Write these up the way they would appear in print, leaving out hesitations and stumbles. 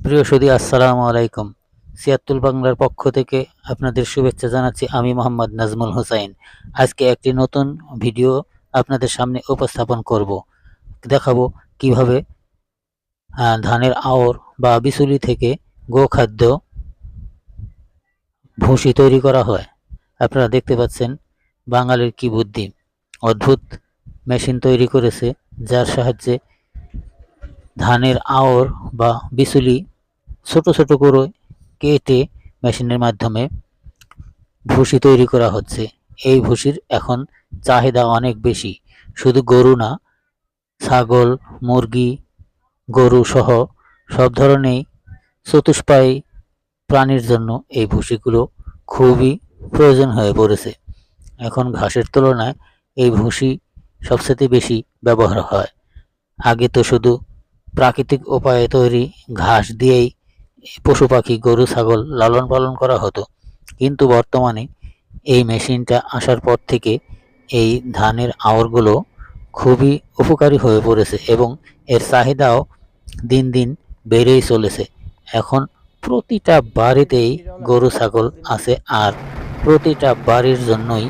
প্রিয় সুধী, আসসালামু আলাইকুম। সিয়াতুল বাংলার পক্ষ থেকে আপনাদের শুভেচ্ছা জানাচ্ছি। আমি মোহাম্মদ নাজমুল হোসাইন। আজকে একটি নতুন ভিডিও আপনাদের সামনে উপস্থাপন করব। দেখাবো কিভাবে ধানের আওর বা বিচুলি থেকে গোখাদ্য ভুসি তৈরি করা হয়। আপনারা দেখতে পাচ্ছেন বাঙালির কি বুদ্ধি, অদ্ভুত মেশিন তৈরি করেছে, যার সাহায্যে ধানের আওর বা বিচুলি ছোট ছোট করে কেটে মেশিনের মাধ্যমে ভুসি তৈরি করা হচ্ছে। এই ভুসির এখন চাহিদা অনেক বেশি। শুধু গরু না, ছাগল, মুরগি, গরু সহ সব ধরনেরই চতুষ্পায়ী প্রাণীর জন্য এই ভুসিগুলো খুবই প্রয়োজন হয়ে পড়েছে। এখন ঘাসের তুলনায় এই ভুসি সবচেয়ে বেশি ব্যবহার হয়। আগে তো শুধু প্রাকৃতিক উপায়ে তৈরি ঘাস দিয়েই পশু পাখি, গরু ছাগল লালন পালন করা হতো, কিন্তু বর্তমানে এই মেশিনটা আসার পর থেকে এই ধানের আওরগুলো খুবই উপকারী হয়ে পড়েছে এবং এর চাহিদাও দিন দিন বেড়েই চলেছে। এখন প্রতিটা বাড়িতেই গরু ছাগল আছে, আর প্রতিটা বাড়ির জন্যই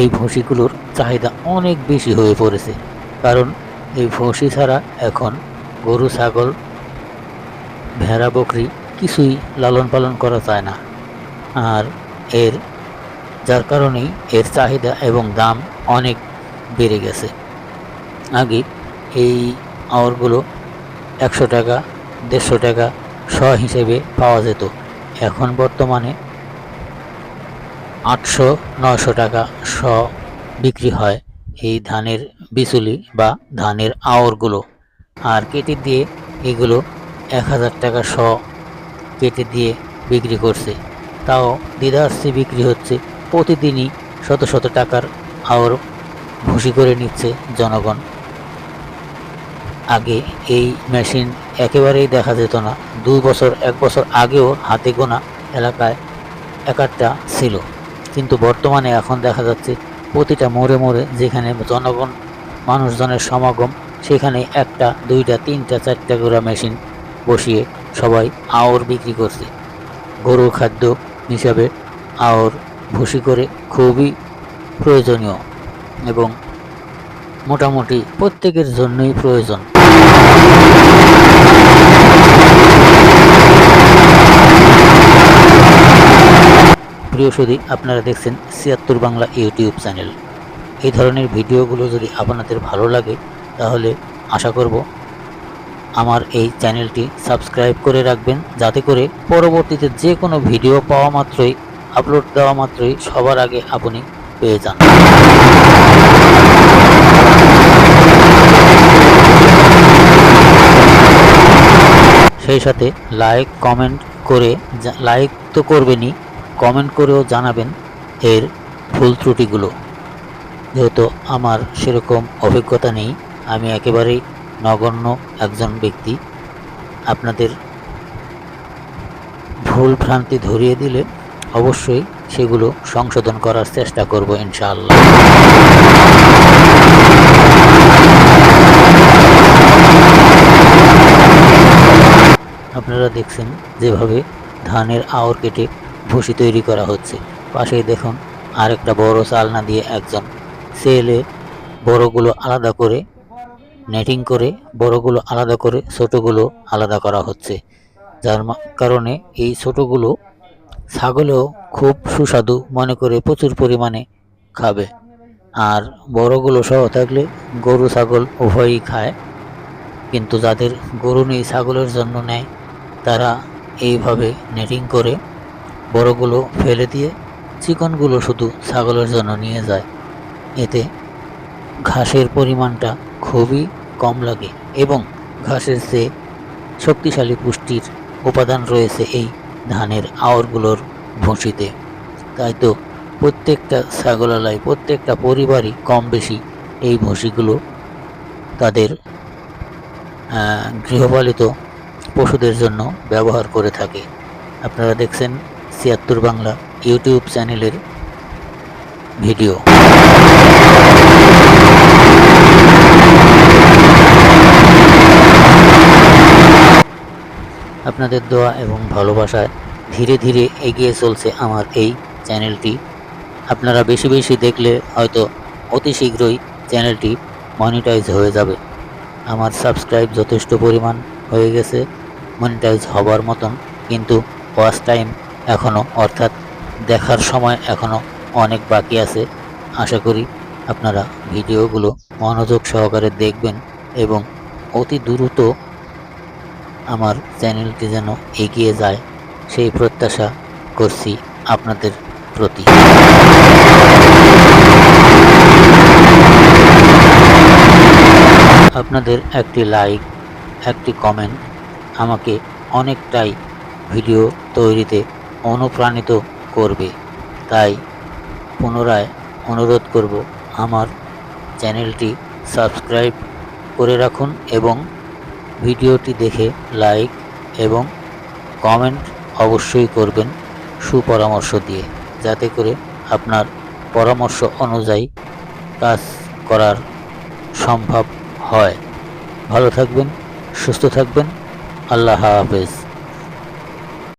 এই ভুসিগুলোর চাহিদা অনেক বেশি হয়ে পড়েছে। কারণ এই ভুসি ছাড়া এখন গরু ছাগল, ভেড়া বকরি কিছুই লালন পালন করা যায় না, আর যার কারণেই এর চাহিদা এবং দাম অনেক বেড়ে গেছে। আগে এই আওরগুলো 100 টাকা, 150 টাকা শ হিসেবে পাওয়া যেত। এখন বর্তমানে 800-900 টাকা শ বিক্রি হয় এই ধানের বিচুলি বা ধানের আওরগুলো। আর কেটে দিয়ে এগুলো 1000 টাকা শ কেটে দিয়ে বিক্রি করছে। তাও দ্বিধার্সে বিক্রি হচ্ছে। প্রতিদিনই শত শত টাকার আওর ভুসি করে নিচ্ছে জনগণ। আগে এই মেশিন একেবারেই দেখা যেত না। 2 বছর 1 বছর আগেও হাতে গোনা এলাকায় একটা ছিল, কিন্তু বর্তমানে এখন দেখা যাচ্ছে প্রতিটা মোড়ে মোড়ে যেখানে জনগণ, মানুষজনের সমাগম, সেখানে 1টা 2টা 3টা 4টা করে মেশিন বসিয়ে সবাই আওর বিক্রি করছে। গরুর খাদ্য হিসাবে আওর ভুসি করে খুবই প্রয়োজনীয় এবং মোটামুটি প্রত্যেকের জন্যই প্রয়োজন। প্রিয় সুধী, আপনারা দেখছেন 76 বাংলা ইউটিউব চ্যানেল। এই ধরনের ভিডিওগুলো যদি আপনাদের ভালো লাগে তাহলে আশা করব আমার এই চ্যানেলটি সাবস্ক্রাইব করে রাখবেন, যাতে করে পরবর্তীতে যে কোনো ভিডিও পাওয়া মাত্রই, আপলোড দেওয়া মাত্রই সবার আগে আপনি পেয়ে যান। সেই সাথে লাইক তো করবেনই, কমেন্ট করেও জানাবেন এর ভুল ত্রুটিগুলো। যেহেতু আমার সেরকম অভিজ্ঞতা নেই, আমি একেবারেই নগণ্য একজন ব্যক্তি, আপনাদের ভুল ভ্রান্তি ধরিয়ে দিলে অবশ্যই সেগুলো সংশোধন করার চেষ্টা করব ইনশাআল্লাহ। আপনারা দেখছেন যেভাবে ধানের আওর কেটে ভুসি তৈরি করা হচ্ছে। পাশেই দেখুন আরেকটা বড় চালনা দিয়ে একজন ছেলে বড়গুলো আলাদা করে নেটিং করে, বড়গুলো আলাদা করে ছোটগুলো আলাদা করা হচ্ছে, যার কারণে এই ছোটগুলো ছাগলেও খুব সুস্বাদু মনে করে প্রচুর পরিমাণে খাবে, আর বড়গুলো সহ থাকলে গরু ছাগল উভয়ই খায়। কিন্তু যাদের গরু নেই, ছাগলের জন্য নেয়, তারা এইভাবে নেটিং করে বড়গুলো ফেলে দিয়ে চিকনগুলো শুধু ছাগলের জন্য নিয়ে যায়। এতে ঘাসের পরিমাণটা খুবই কম লাগে এবং ঘাসের চেয়ে শক্তিশালী পুষ্টির উপাদান রয়েছে এই ধানের আওরগুলোর ভুসিতে। তাই তো প্রত্যেকটা ছাগলালয়, প্রত্যেকটা পরিবারই কম বেশি এই ভুসিগুলো তাদের গৃহপালিত পশুদের জন্য ব্যবহার করে থাকে। আপনারা দেখছেন 76 বাংলা ইউটিউব চ্যানেলের ভিডিও। আপনাদের দোয়া এবং ভালোবাসায় ধীরে ধীরে এগিয়ে চলছে আমার এই চ্যানেলটি। আপনারা বেশি বেশি দেখলে হয়তো অতি শীঘ্রই চ্যানেলটি মনিটাইজ হয়ে যাবে। আমার সাবস্ক্রাইব যথেষ্ট পরিমাণ হয়ে গেছে মনিটাইজ হবার মতন, কিন্তু ওয়াচ টাইম এখনও, অর্থাৎ দেখার সময় এখনও অনেক বাকি আছে। আশা করি আপনারা ভিডিওগুলো মনোযোগ সহকারে দেখবেন এবং অতি দ্রুত আমার চ্যানেলটি যেন এগিয়ে যায় সেই প্রত্যাশা করছি আপনাদের প্রতি। আপনাদের একটি লাইক, একটি কমেন্ট আমাকে অনেকটাই ভিডিও তৈরিতে অনুপ্রাণিত করবে। তাই পুনরায় অনুরোধ করব, আমার চ্যানেলটি সাবস্ক্রাইব করে রাখুন এবং ভিডিওটি দেখে লাইক এবং কমেন্ট অবশ্যই করবেন সুপরামর্শ দিয়ে, যাতে করে আপনার পরামর্শ অনুযায়ী কাজ করার সম্ভব হয়। ভালো থাকবেন, সুস্থ থাকবেন। আল্লাহ হাফেজ।